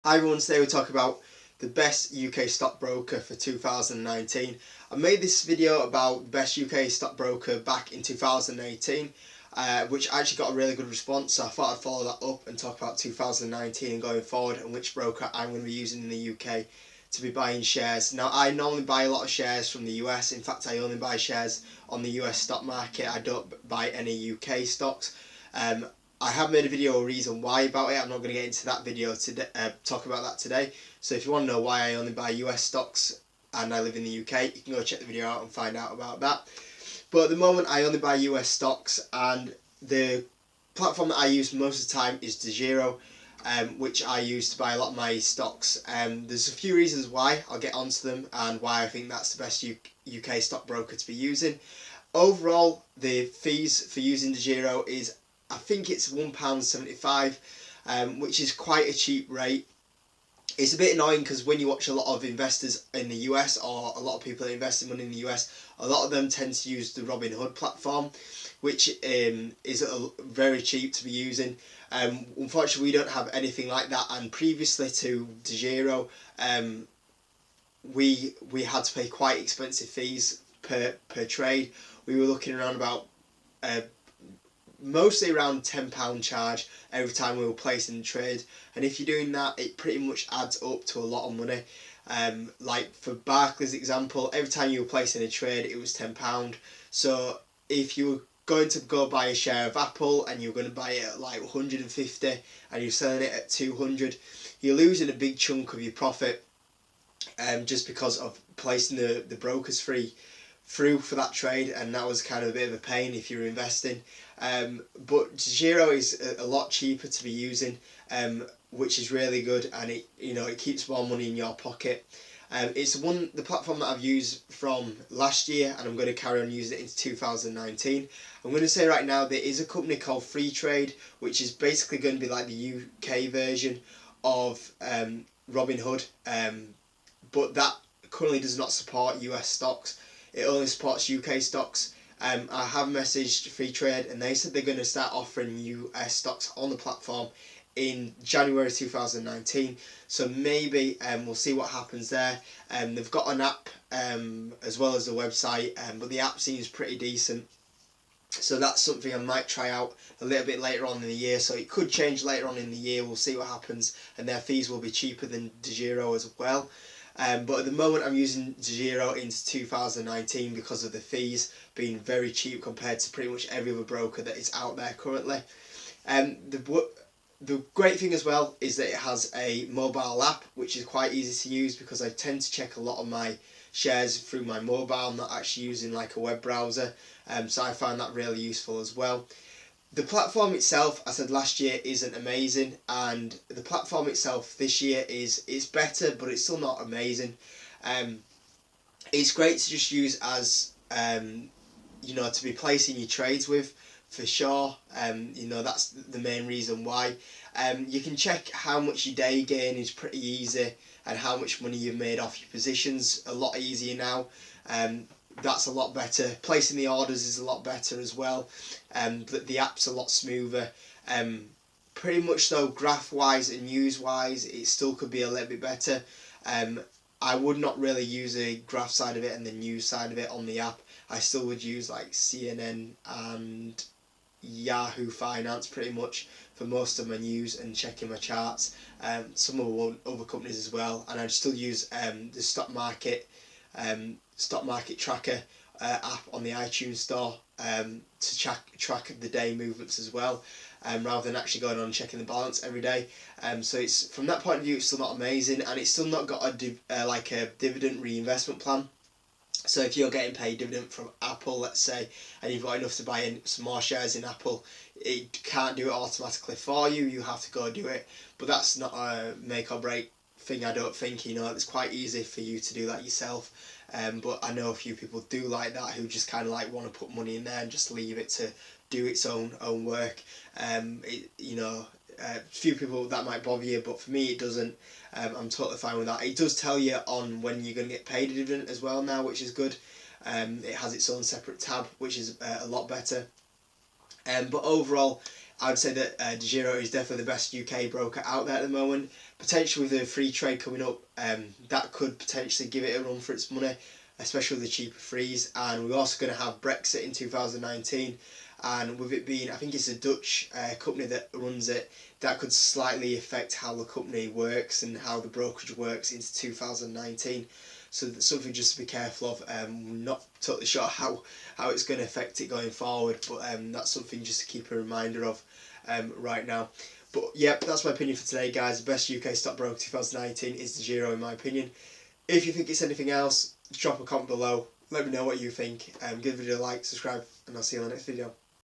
Hi everyone, today we're talking about the best UK stockbroker for 2019. I made this video about the best UK stockbroker back in 2018, which actually got a really good response, so I thought I'd follow that up and talk about 2019 and going forward and which broker I'm going to be using in the UK to be buying shares. Now, I normally buy a lot of shares from the US. In fact, I only buy shares on the US stock market. I don't buy any UK stocks. I have made a video, a reason why about it. I'm not going to get into that video today, talk about that today. So if you want to know why I only buy US stocks and I live in the UK, you can go check the video out and find out about that. But at the moment, I only buy US stocks, and the platform that I use most of the time is DeGiro, which I use to buy a lot of my stocks. There's a few reasons why. I'll get onto them and why I think that's the best UK stockbroker to be using. Overall, the fees for using DeGiro is, I think it's £1.75, which is quite a cheap rate. It's a bit annoying because when you watch a lot of investors in the US, or a lot of people that invest in money in the US, a lot of them tend to use the Robinhood platform, which is very cheap to be using. Unfortunately, we don't have anything like that, and previously to DeGiro, we had to pay quite expensive fees per trade. We were looking around about mostly around £10 charge every time we were placing the trade, and if you're doing that, it pretty much adds up to a lot of money. Like for Barclays example, every time you were placing a trade, it was £10. So if you were going to go buy a share of Apple and you're going to buy it at like 150 and you're selling it at 200, you're losing a big chunk of your profit, just because of placing the broker's fee through for that trade, and that was kind of a bit of a pain if you're investing. But DeGiro is a lot cheaper to be using, which is really good, and it keeps more money in your pocket. It's the platform that I've used from last year, and I'm going to carry on using it into 2019. I'm going to say right now there is a company called Freetrade, which is basically going to be like the UK version of Robinhood, but that currently does not support US stocks. It only supports UK stocks. I have messaged Freetrade, and they said they're going to start offering US stocks on the platform in January 2019. So maybe we'll see what happens there. They've got an app as well as a website, but the app seems pretty decent. So that's something I might try out a little bit later on in the year. So it could change later on in the year. We'll see what happens, and their fees will be cheaper than DeGiro as well. But at the moment, I'm using DeGiro into 2019 because of the fees being very cheap compared to pretty much every other broker that is out there currently. The great thing as well is that it has a mobile app, which is quite easy to use because I tend to check a lot of my shares through my mobile. I'm not actually using like a web browser, so I find that really useful as well. The platform itself, I said last year, isn't amazing, and the platform itself this year is better, but it's still not amazing. It's great to just use as to be placing your trades with, for sure. That's the main reason why. You can check how much your day gain is pretty easy, and how much money you've made off your positions a lot easier now. That's a lot better. Placing the orders is a lot better as well. But the app's a lot smoother. Pretty much though, graph wise and news wise, it still could be a little bit better. I would not really use a graph side of it and the news side of it on the app. I still would use like CNN and Yahoo Finance pretty much for most of my news and checking my charts. Some other companies as well, and I'd still use the stock market tracker app on the iTunes store to track the day movements as well, rather than actually going on and checking the balance every day. So it's, from that point of view, it's still not amazing, and it's still not got a dividend reinvestment plan. So if you're getting paid dividend from Apple, let's say, and you've got enough to buy in some more shares in Apple, it can't do it automatically for you. You have to go do it. But that's not a make or break thing, I don't think. It's quite easy for you to do that yourself. But I know a few people do like that, who just kind of like want to put money in there and just leave it to do its own work. Few people that might bother you, but for me it doesn't. I'm totally fine with that. It does tell you on when you're going to get paid a dividend as well now, which is good. It has its own separate tab, which is a lot better. But overall, I would say that DeGiro is definitely the best UK broker out there at the moment. Potentially with the Freetrade coming up, that could potentially give it a run for its money, especially with the cheaper frees. And we're also going to have Brexit in 2019, and with it being, I think it's a Dutch company that runs it, that could slightly affect how the company works and how the brokerage works into 2019. So that's something just to be careful of. We're not totally sure how it's going to affect it going forward, but that's something just to keep a reminder of right now. But yeah, that's my opinion for today, guys. The best UK stockbroker 2019 is DeGiro, in my opinion. If you think it's anything else, drop a comment below. Let me know what you think. Give the video a like, subscribe, and I'll see you in the next video.